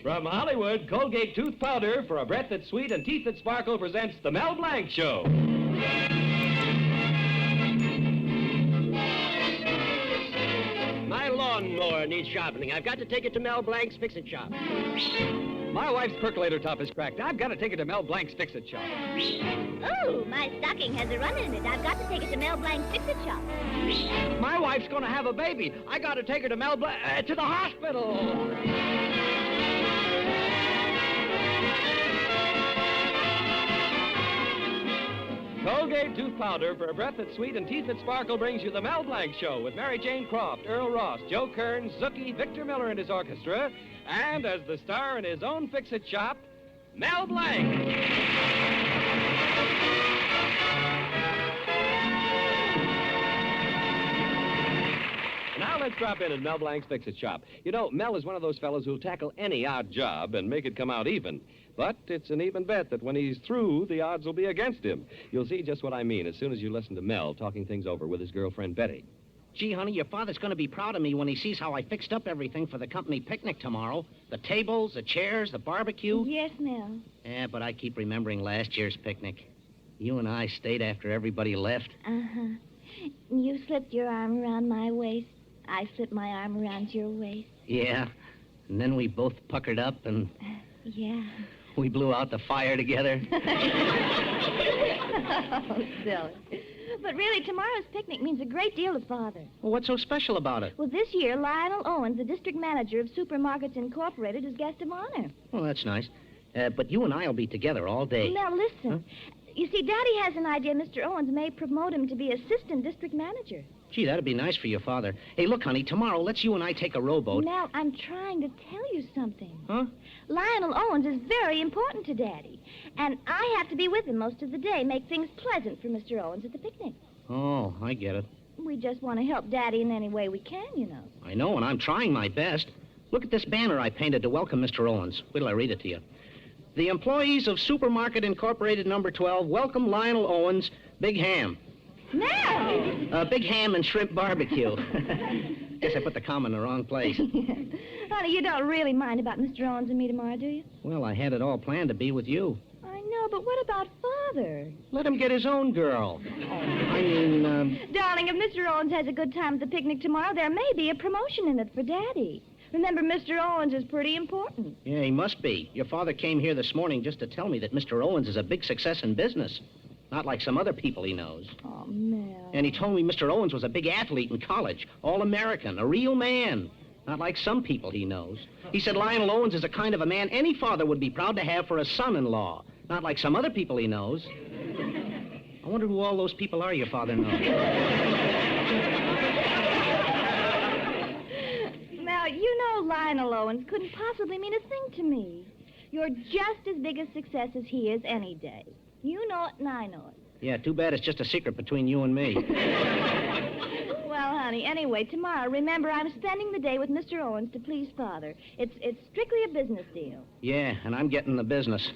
From Hollywood, Colgate Tooth Powder for a breath that's sweet and teeth that sparkle presents The Mel Blanc Show. My lawnmower needs sharpening. I've got to take it to Mel Blanc's Fix-It Shop. My wife's percolator top is cracked. I've got to take it to Mel Blanc's Fix-It Shop. Oh, my stocking has a run in it. I've got to take it to Mel Blanc's Fix-It Shop. My wife's going to have a baby. I got to take her to Mel Blanc to the hospital. Colgate Tooth Powder for a breath that's sweet and teeth that sparkle brings you The Mel Blanc Show with Mary Jane Croft, Earl Ross, Joe Kearns, Zookie, Victor Miller and his orchestra, and as the star in his own Fix-It Shop, Mel Blanc. Now let's drop in at Mel Blanc's Fix-It Shop. You know, Mel is one of those fellows who'll tackle any odd job and make it come out even. But it's an even bet that when he's through, the odds will be against him. You'll see just what I mean as soon as you listen to Mel talking things over with his girlfriend, Betty. Gee, honey, your father's going to be proud of me when he sees how I fixed up everything for the company picnic tomorrow. The tables, the chairs, the barbecue. Yes, Mel. Yeah, but I keep remembering last year's picnic. You and I stayed after everybody left. Uh-huh. You slipped your arm around my waist. I slipped my arm around your waist. Yeah, and then we both puckered up and... Yeah. We blew out the fire together. Oh, silly. But really, tomorrow's picnic means a great deal to Father. Well, what's so special about it? Well, this year, Lionel Owens, the district manager of Supermarkets Incorporated, is guest of honor. Well, that's nice. But you and I will be together all day. Now, listen. Huh? You see, Daddy has an idea Mr. Owens may promote him to be assistant district manager. Gee, that'd be nice for your father. Hey, look, honey, tomorrow, let's you and I take a rowboat. Mel, I'm trying to tell you something. Huh? Lionel Owens is very important to Daddy. And I have to be with him most of the day, make things pleasant for Mr. Owens at the picnic. Oh, I get it. We just want to help Daddy in any way we can, you know. I know, and I'm trying my best. Look at this banner I painted to welcome Mr. Owens. Wait till I read it to you. The employees of Supermarket Incorporated number 12 welcome Lionel Owens, Big Ham. Mel! Big ham and shrimp barbecue. Guess I put the comma in the wrong place. Honey, you don't really mind about Mr. Owens and me tomorrow, do you? Well, I had it all planned to be with you. I know, but what about Father? Let him get his own girl. I mean, Darling, if Mr. Owens has a good time at the picnic tomorrow, there may be a promotion in it for Daddy. Remember, Mr. Owens is pretty important. Yeah, he must be. Your father came here this morning just to tell me that Mr. Owens is a big success in business. Not like some other people he knows. Oh, Mel. And he told me Mr. Owens was a big athlete in college, all-American, a real man. Not like some people he knows. He said Lionel Owens is the kind of a man any father would be proud to have for a son-in-law. Not like some other people he knows. I wonder who all those people are your father knows. Mel, you know Lionel Owens couldn't possibly mean a thing to me. You're just as big a success as he is any day. You know it and I know it. Yeah, too bad it's just a secret between you and me. Well, honey, anyway, tomorrow, remember, I'm spending the day with Mr. Owens to please Father. It's strictly a business deal. Yeah, and I'm getting the business.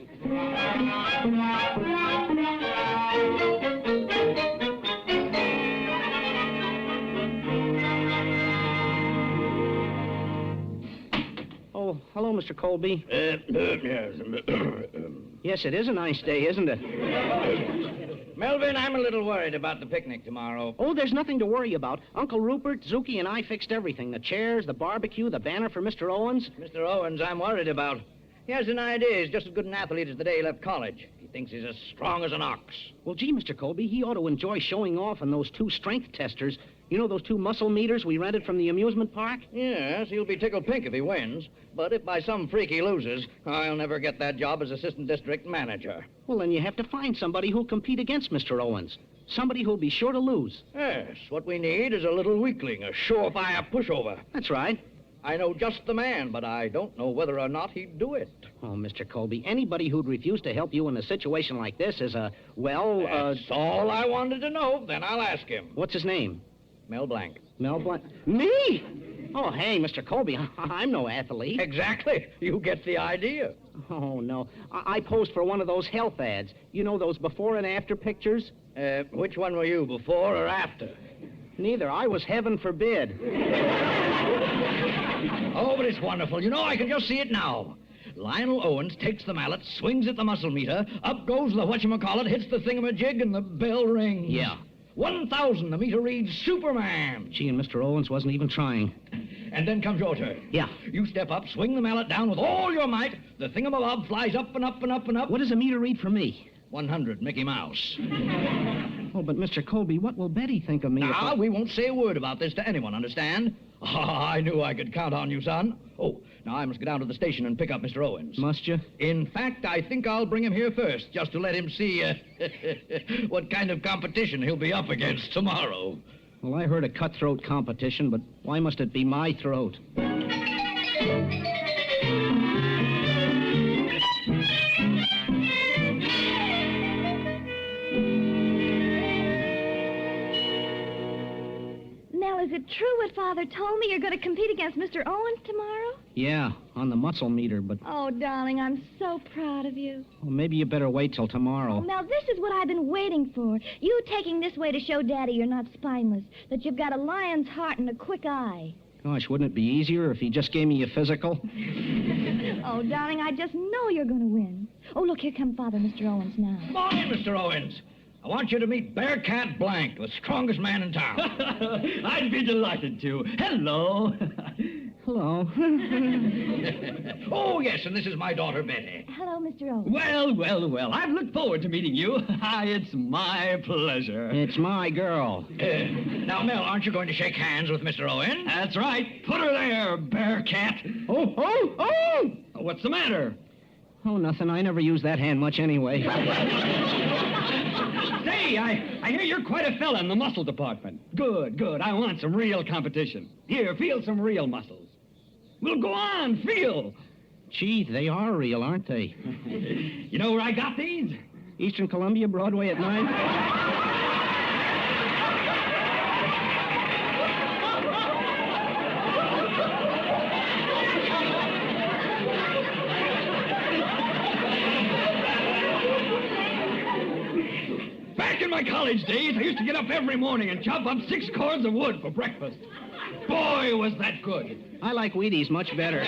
Oh, hello, Mr. Colby. Yes. Yes, it is a nice day, isn't it? Melvin, I'm a little worried about the picnic tomorrow. Oh, there's nothing to worry about. Uncle Rupert, Zuki, and I fixed everything. The chairs, the barbecue, the banner for Mr. Owens. Mr. Owens, I'm worried about. He has an idea. He's just as good an athlete as the day he left college. He thinks he's as strong as an ox. Well, gee, Mr. Colby, he ought to enjoy showing off on those two strength testers. You know those two muscle meters we rented from the amusement park? Yes, he'll be tickled pink if he wins. But if by some freak he loses, I'll never get that job as assistant district manager. Well, then you have to find somebody who'll compete against Mr. Owens. Somebody who'll be sure to lose. Yes, what we need is a little weakling, a surefire pushover. That's right. I know just the man, but I don't know whether or not he'd do it. Oh, Mr. Colby, anybody who'd refuse to help you in a situation like this is a, well, That's all I wanted to know. Then I'll ask him. What's his name? Mel Blanc. Mel Blanc. Me? Oh, hey, Mr. Colby, I'm no athlete. Exactly. You get the idea. Oh, no. I posed for one of those health ads. You know, those before and after pictures? Which one were you, before or after? Neither. I was heaven forbid. Oh, but it's wonderful. You know, I can just see it now. Lionel Owens takes the mallet, swings at the muscle meter, up goes the whatchamacallit, hits the thingamajig, and the bell rings. Yeah. 1,000, the meter reads Superman. Gee, and Mr. Owens wasn't even trying. And then comes your turn. Yeah. You step up, swing the mallet down with all your might. The thingamabob flies up and up and up and up. What does the meter read for me? 100, Mickey Mouse. Oh, but Mr. Colby, what will Betty think of me? Now, we won't say a word about this to anyone, understand? I knew I could count on you, son. Oh, now I must go down to the station and pick up Mr. Owens. Must you? In fact, I think I'll bring him here first, just to let him see what kind of competition he'll be up against tomorrow. Well, I heard a cutthroat competition, but why must it be my throat? Mel, is it true what Father told me? You're going to compete against Mr. Owens tomorrow? Yeah, on the muscle meter, but... Oh, darling, I'm so proud of you. Well, maybe you better wait till tomorrow. Oh, Mel, this is what I've been waiting for. You taking this way to show Daddy you're not spineless, that you've got a lion's heart and a quick eye. Gosh, wouldn't it be easier if he just gave me a physical? Oh, darling, I just know you're going to win. Oh, look, here comes Father, Mr. Owens, now. Come on in, Mr. Owens. I want you to meet Bearcat Blanc, the strongest man in town. I'd be delighted to. Hello. Hello. Oh, yes, and this is my daughter, Betty. Hello, Mr. Owens. Well. I've looked forward to meeting you. It's my pleasure. It's my girl. Now, Mel, aren't you going to shake hands with Mr. Owens? That's right. Put her there, Bearcat. Oh! What's the matter? Oh, nothing. I never use that hand much anyway. Say, I hear you're quite a fella in the muscle department. Good. I want some real competition. Here, feel some real muscles. Well, go on, feel. Gee, they are real, aren't they? You know where I got these? Eastern Columbia, Broadway at 9. Back in my college days, I used to get up every morning and chop up 6 cords of wood for breakfast. Boy, was that good. I like Wheaties much better.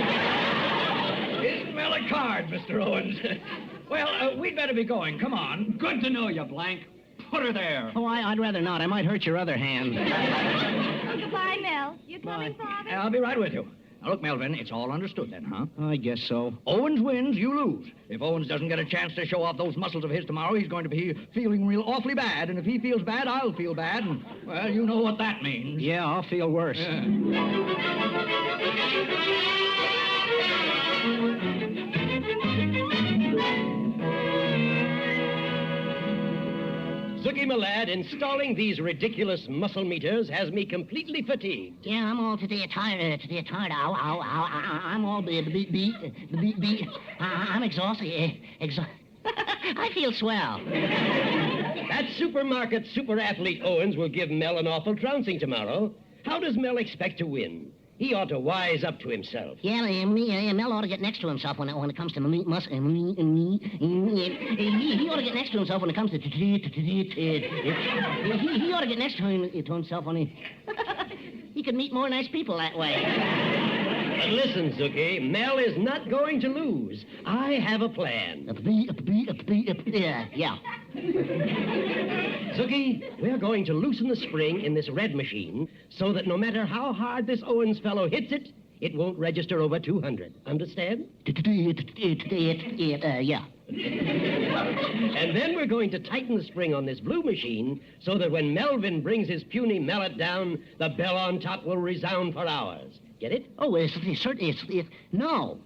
Smell a card, Mr. Owens. Well, we'd better be going. Come on. Good to know you, Blanc. Put her there. Oh, I'd rather not. I might hurt your other hand. Goodbye, Mel. You coming, Father? I'll be right with you. Now, look, Melvin, it's all understood then, huh? I guess so. Owens wins, you lose. If Owens doesn't get a chance to show off those muscles of his tomorrow, he's going to be feeling real awfully bad. And if he feels bad, I'll feel bad. And, well, you know what that means. Yeah, I'll feel worse. Zookie, my lad, installing these ridiculous muscle meters has me completely fatigued. Yeah, I'm all today tired. Ow. I'm all beat. I'm exhausted. I feel swell. That supermarket super athlete Owens will give Mel an awful trouncing tomorrow. How does Mel expect to win? He ought to wise up to himself. Yeah, Mel ought to get next to himself when it comes to he ought to get next to himself when it comes to he ought to get next to himself when he could meet more nice people that way. But listen, Zookie, Mel is not going to lose. I have a plan. Yeah. Zookie, we're going to loosen the spring in this red machine so that no matter how hard this Owens fellow hits it, it won't register over 200. Understand? Yeah. And then we're going to tighten the spring on this blue machine so that when Melvin brings his puny mallet down, the bell on top will resound for hours. Get it? Oh, no.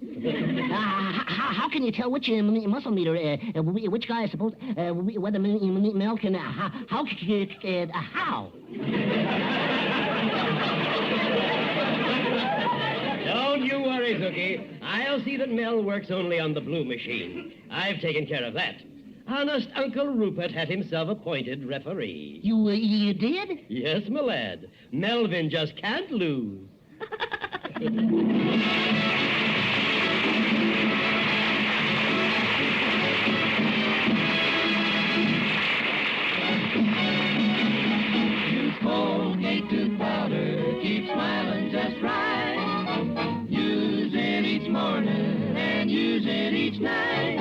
How can you tell which muscle meter, which guy is supposed, whether Mel can, how? Don't you worry, Zookie. I'll see that Mel works only on the blue machine. I've taken care of that. Honest Uncle Rupert had himself appointed referee. You did? Yes, my lad. Melvin just can't lose. Use Colgate tooth powder, keep smiling just right. Use it each morning and use it each night.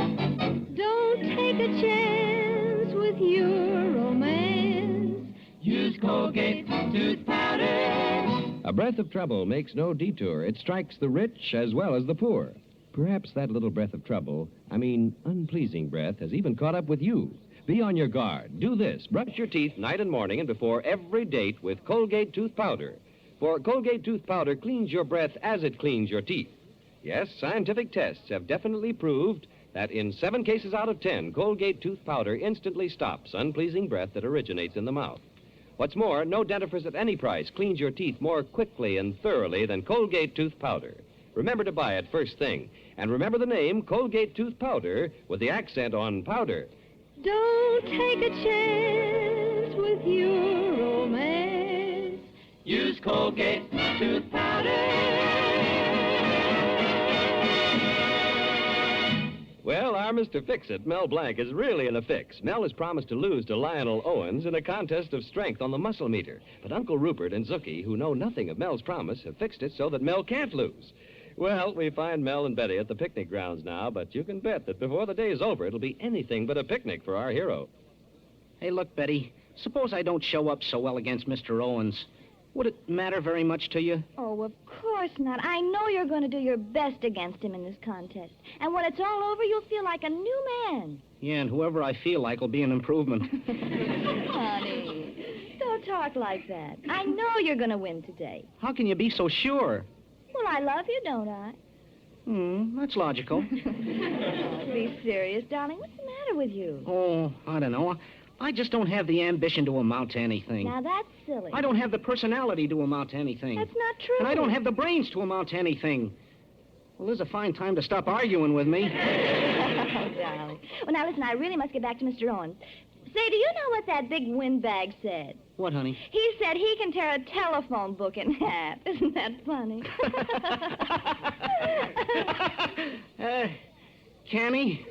Don't take a chance with your romance. Use Colgate tooth powder. A breath of trouble makes no detour. It strikes the rich as well as the poor. Perhaps that little breath of trouble, unpleasing breath, has even caught up with you. Be on your guard. Do this. Brush your teeth night and morning and before every date with Colgate tooth powder. For Colgate tooth powder cleans your breath as it cleans your teeth. Yes, scientific tests have definitely proved that in 7 cases out of 10, Colgate tooth powder instantly stops unpleasing breath that originates in the mouth. What's more, no dentifrice at any price cleans your teeth more quickly and thoroughly than Colgate tooth powder. Remember to buy it first thing. And remember the name Colgate tooth powder with the accent on powder. Don't take a chance with your romance. Use Colgate tooth powder. Well, our Mr. Fix-It, Mel Blanc, is really in a fix. Mel has promised to lose to Lionel Owens in a contest of strength on the muscle meter. But Uncle Rupert and Zookie, who know nothing of Mel's promise, have fixed it so that Mel can't lose. Well, we find Mel and Betty at the picnic grounds now, but you can bet that before the day's over, it'll be anything but a picnic for our hero. Hey, look, Betty, suppose I don't show up so well against Mr. Owens. Would it matter very much to you? Oh, of course not. I know you're going to do your best against him in this contest. And when it's all over, you'll feel like a new man. Yeah, and whoever I feel like will be an improvement. Honey, don't talk like that. I know you're going to win today. How can you be so sure? Well, I love you, don't I? That's logical. Oh, be serious, darling. What's the matter with you? Oh, I don't know. I just don't have the ambition to amount to anything. Now, that's silly. I don't have the personality to amount to anything. That's not true. And I don't have the brains to amount to anything. Well, this is a fine time to stop arguing with me. Oh, darling. Well, now, listen, I really must get back to Mr. Owens. Say, do you know what that big windbag said? What, honey? He said he can tear a telephone book in half. Isn't that funny? Can he?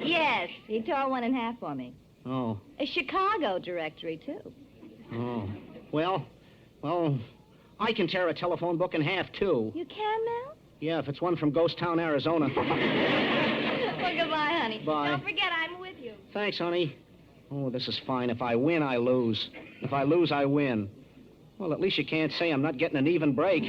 Yes, he tore one in half for me. Oh. A Chicago directory, too. Oh. Well, I can tear a telephone book in half, too. You can, Mel? Yeah, if it's one from Ghost Town, Arizona. Well, goodbye, honey. Bye. Don't forget, I'm with you. Thanks, honey. Oh, this is fine. If I win, I lose. If I lose, I win. Well, at least you can't say I'm not getting an even break.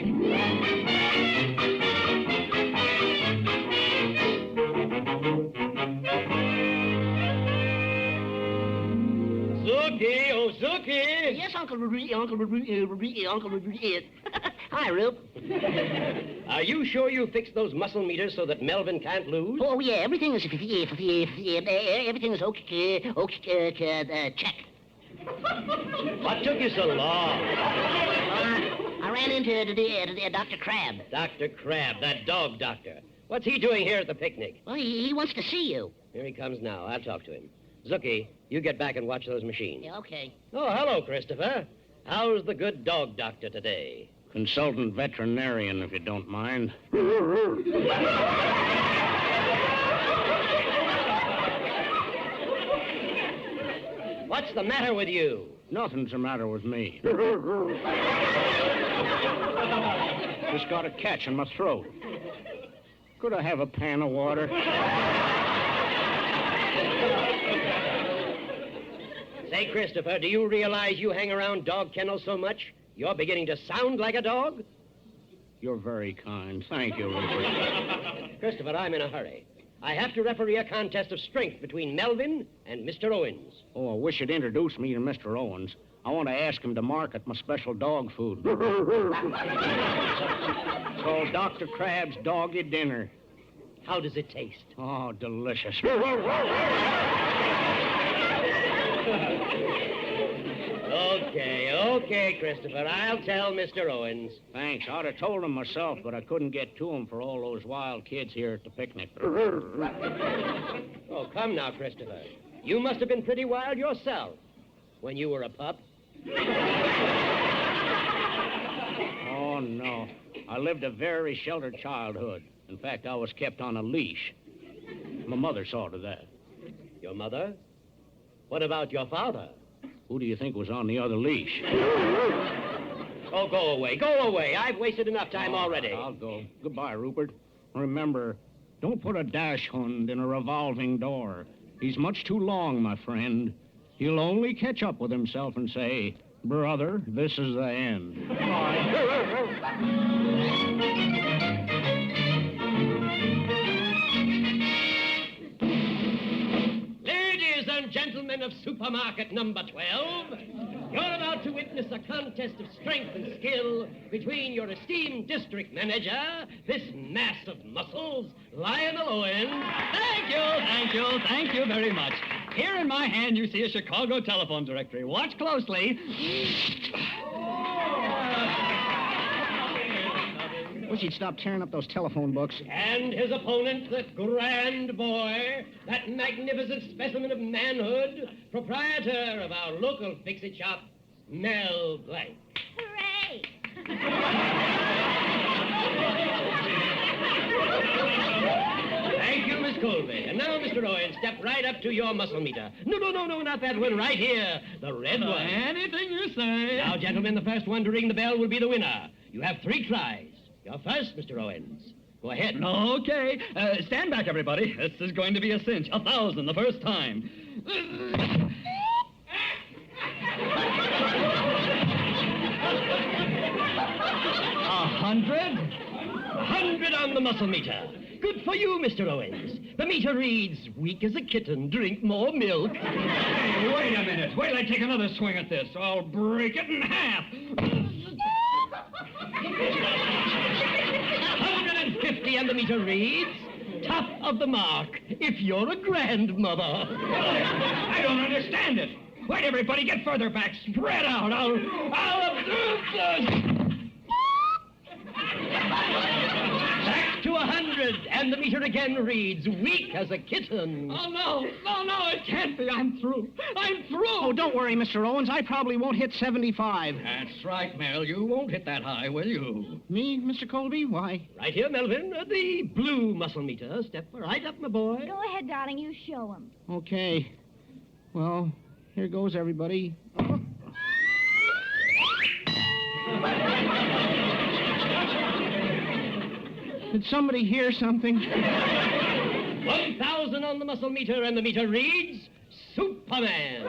Zookie, oh, Zookie! Yes, Uncle Ruby. Hi, Rube. Are you sure you fixed those muscle meters so that Melvin can't lose? Oh, yeah, everything is okay. Check. What took you so long? I ran into Dr. Crab. Dr. Crab, that dog doctor. What's he doing here at the picnic? Well, he wants to see you. Here he comes now. I'll talk to him. Zookie, you get back and watch those machines. Yeah, okay. Oh, hello, Christopher. How's the good dog doctor today? Consultant veterinarian, if you don't mind. What's the matter with you? Nothing's the matter with me. Just got a catch in my throat. Could I have a pan of water? Say, Christopher, do you realize you hang around dog kennels so much, you're beginning to sound like a dog? You're very kind. Thank you, Rupert. Christopher, I'm in a hurry. I have to referee a contest of strength between Melvin and Mr. Owens. Oh, I wish you'd introduce me to Mr. Owens. I want to ask him to market my special dog food. It's called Dr. Crab's Doggy Dinner. How does it taste? Oh, delicious. Okay, Christopher. I'll tell Mr. Owens. Thanks. I'd have told him myself, but I couldn't get to him for all those wild kids here at the picnic. Oh, come now, Christopher. You must have been pretty wild yourself when you were a pup. Oh, no. I lived a very sheltered childhood. In fact, I was kept on a leash. My mother saw to that. Your mother? What about your father? Who do you think was on the other leash? Oh, go away. Go away. I've wasted enough time already. I'll go. Goodbye, Rupert. Remember, Don't put a dash hund in a revolving door. He's much too long, my friend. He'll only catch up with himself and say, brother, this is the end. Ladies and gentlemen of supermarket number 12, you're about to witness a contest of strength and skill between your esteemed district manager, this mass of muscles, Lionel Owens. Thank you very much. Here in my hand, you see a Chicago telephone directory. Watch closely. Wish he'd stop tearing up those telephone books. And his opponent, the grand boy, that magnificent specimen of manhood, proprietor of our local fix-it shop, Mel Blanc. Hooray! Thank you, Miss Colby. And now, Mr. Owen, step right up to your muscle meter. No, not that one, right here. The red one. Anything you say. Now, gentlemen, the first one to ring the bell will be the winner. You have 3 tries. You're first, Mr. Owens. Go ahead. Okay. Stand back, everybody. This is going to be a cinch. 1,000 the first time. 100. 100 on the muscle meter. Good for you, Mr. Owens. The meter reads, weak as a kitten, drink more milk. Hey, wait a minute. Wait till I take another swing at this. I'll break it in half. 150 and the meter reads, top of the mark, if you're a grandmother. I don't understand it. Why'd everybody get further back? Spread out. I'll Back to 100, and the meter again reads, weak as a kitten. Oh, no, it can't be. I'm through. Oh, don't worry, Mr. Owens. I probably won't hit 75. That's right, Mel. You won't hit that high, will you? Me, Mr. Colby? Why? Right here, Melvin, the blue muscle meter. Step right up, my boy. Go ahead, darling. You show him. Okay. Well, here goes, everybody. Did somebody hear something? 1,000 on the muscle meter, and the meter reads, Superman.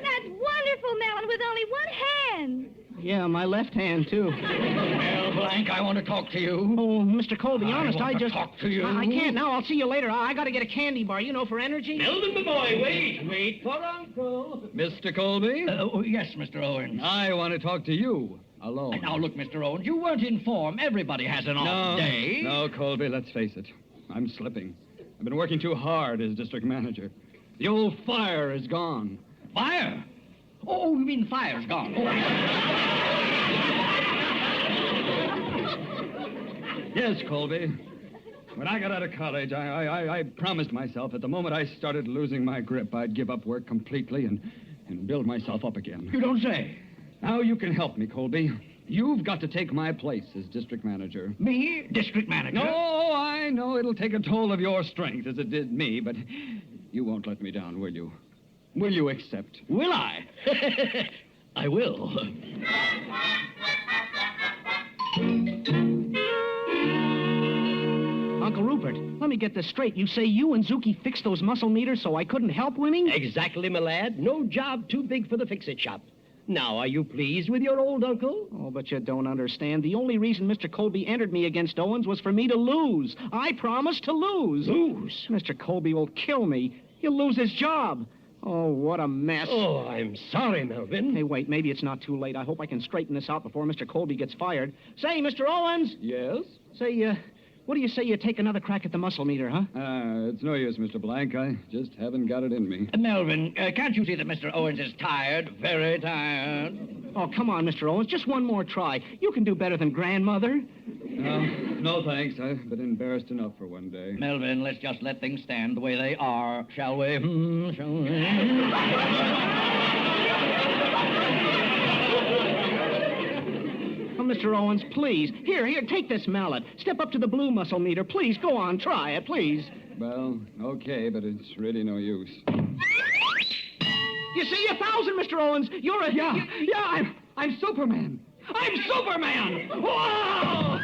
That's wonderful, Melon, with only one hand. Yeah, my left hand, too. Mel Blanc, I want to talk to you. Oh, Mr. Colby, honest, want I to just... talk to you. I can't now. I'll see you later. I got to get a candy bar, for energy. Melvin, my boy, wait for Uncle. Mr. Colby? Yes, Mr. Owens. I want to talk to you alone. Now, look, Mr. Owens, you weren't informed. Everybody has an off day. No, Colby, let's face it. I'm slipping. I've been working too hard as district manager. The old fire is gone. Fire? Oh, you mean fire's gone. Oh. Yes, Colby. When I got out of college, I promised myself that the moment I started losing my grip, I'd give up work completely and build myself up again. You don't say. Now you can help me, Colby. You've got to take my place as district manager. Me? District manager? No, I know it'll take a toll of your strength as it did me, but you won't let me down, will you? Will you accept? Will I? I will. Uncle Rupert, let me get this straight. You say you and Zuki fixed those muscle meters so I couldn't help winning? Exactly, my lad. No job too big for the fix-it shop. Now, are you pleased with your old uncle? Oh, but you don't understand. The only reason Mr. Colby entered me against Owens was for me to lose. I promised to lose. Lose? Mr. Colby will kill me. He'll lose his job. Oh, what a mess. Oh, I'm sorry, Melvin. Hey, wait, maybe it's not too late. I hope I can straighten this out before Mr. Colby gets fired. Say, Mr. Owens. Yes? Say, what do you say you take another crack at the muscle meter, huh? It's no use, Mr. Blank. I just haven't got it in me. Melvin, can't you see that Mr. Owens is tired? Very tired. Oh, come on, Mr. Owens. Just one more try. You can do better than grandmother. No, thanks. I've been embarrassed enough for one day. Melvin, let's just let things stand the way they are, shall we? Shall we? Oh, Mr. Owens, please. Here, take this mallet. Step up to the blue muscle meter. Please, go on. Try it, please. Well, okay, but it's really no use. You see, 1,000, Mr. Owens. You're a... I'm Superman. I'm Superman! Whoa!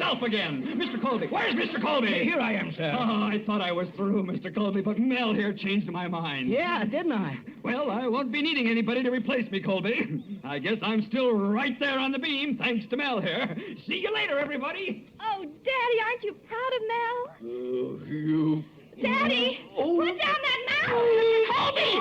myself again. Mr. Colby. Where's Mr. Colby? Here I am, sir. Oh, I thought I was through, Mr. Colby, but Mel here changed my mind. Yeah, didn't I? Well, I won't be needing anybody to replace me, Colby. I guess I'm still right there on the beam, thanks to Mel here. See you later, everybody. Oh, Daddy, aren't you proud of Mel? You... Daddy, Oh. put down that mouse! Colby!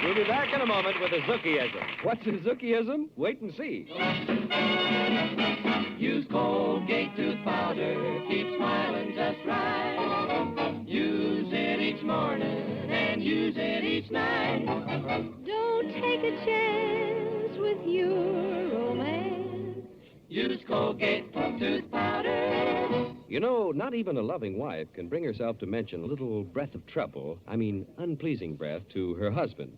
We'll be back in a moment with a Zookieism. What's a Zookieism? Wait and see. Use Colgate tooth powder, keep smiling just right. Use it each morning and use it each night. Don't take a chance with your romance. Use Colgate tooth powder. You know, not even a loving wife can bring herself to mention a little breath of trouble, unpleasing breath, to her husband.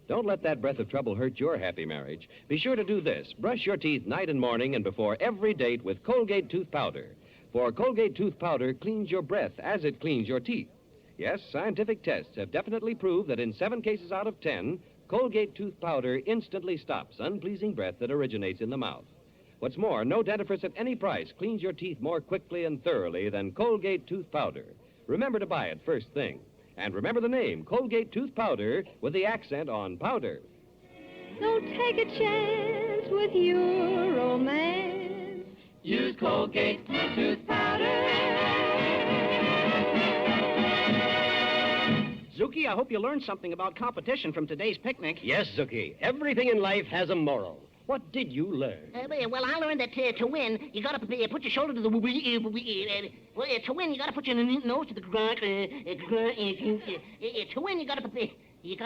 Don't let that breath of trouble hurt your happy marriage. Be sure to do this. Brush your teeth night and morning and before every date with Colgate tooth powder. For Colgate tooth powder cleans your breath as it cleans your teeth. Yes, scientific tests have definitely proved that in 7 cases out of 10, Colgate tooth powder instantly stops unpleasing breath that originates in the mouth. What's more, no dentifrice at any price cleans your teeth more quickly and thoroughly than Colgate tooth powder. Remember to buy it first thing. And remember the name, Colgate tooth powder, with the accent on powder. Don't take a chance with your romance. Use Colgate tooth powder. Zuki, I hope you learned something about competition from today's picnic. Yes, Zookie. Everything in life has a moral. What did you learn? Well, I learned that to win, you gotta put your shoulder to the to win, you gotta put your nose to the ground. To win, you gotta you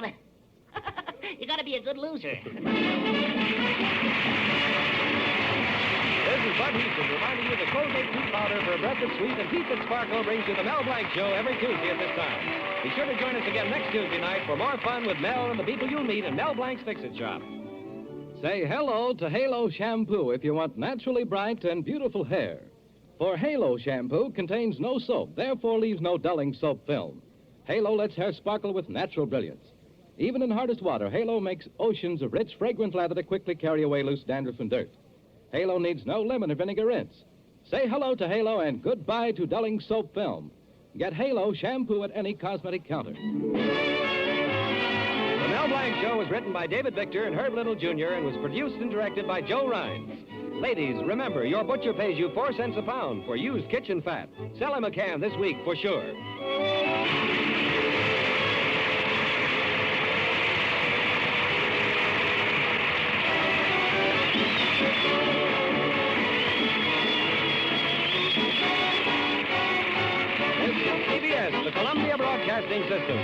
gotta be a good loser. This is Bud Houston reminding you that Colgate tooth powder for a breath that's sweet and teeth that sparkle brings you the Mel Blanc Show every Tuesday at this time. Be sure to join us again next Tuesday night for more fun with Mel and the people you'll meet in Mel Blanc's Fix-It Shop. Say hello to Halo Shampoo if you want naturally bright and beautiful hair. For Halo Shampoo contains no soap, therefore leaves no dulling soap film. Halo lets hair sparkle with natural brilliance. Even in hardest water, Halo makes oceans of rich, fragrant lather to quickly carry away loose dandruff and dirt. Halo needs no lemon or vinegar rinse. Say hello to Halo and goodbye to dulling soap film. Get Halo Shampoo at any cosmetic counter. The Mel Blanc Show was written by David Victor and Herb Little Jr. and was produced and directed by Joe Rhines. Ladies, remember, your butcher pays you 4 cents a pound for used kitchen fat. Sell him a can this week for sure. This is CBS, the Columbia Broadcasting System.